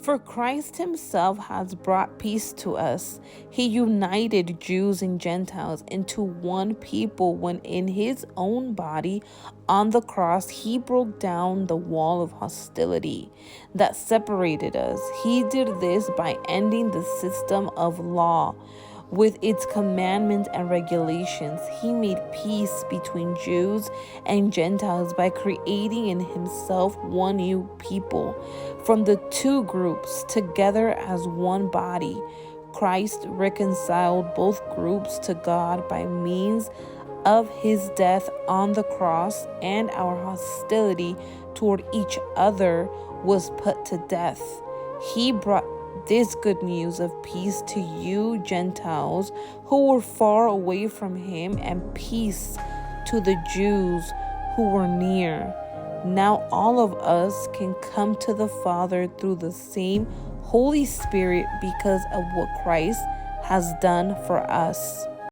For Christ himself has brought peace to us. He united Jews and Gentiles into one people when in his own body on the cross he broke down the wall of hostility that separated us. He did this by ending the system of law with its commandments and regulations. He made peace between Jews and Gentiles by creating in himself one new people from the two groups together as one body. Christ reconciled both groups to God by means of his death on the cross, and our hostility toward each other was put to death. He brought this good news of peace to you Gentiles who were far away from him, and peace to the Jews who were near. Now all of us can come to the Father through the same Holy Spirit because of what Christ has done for us.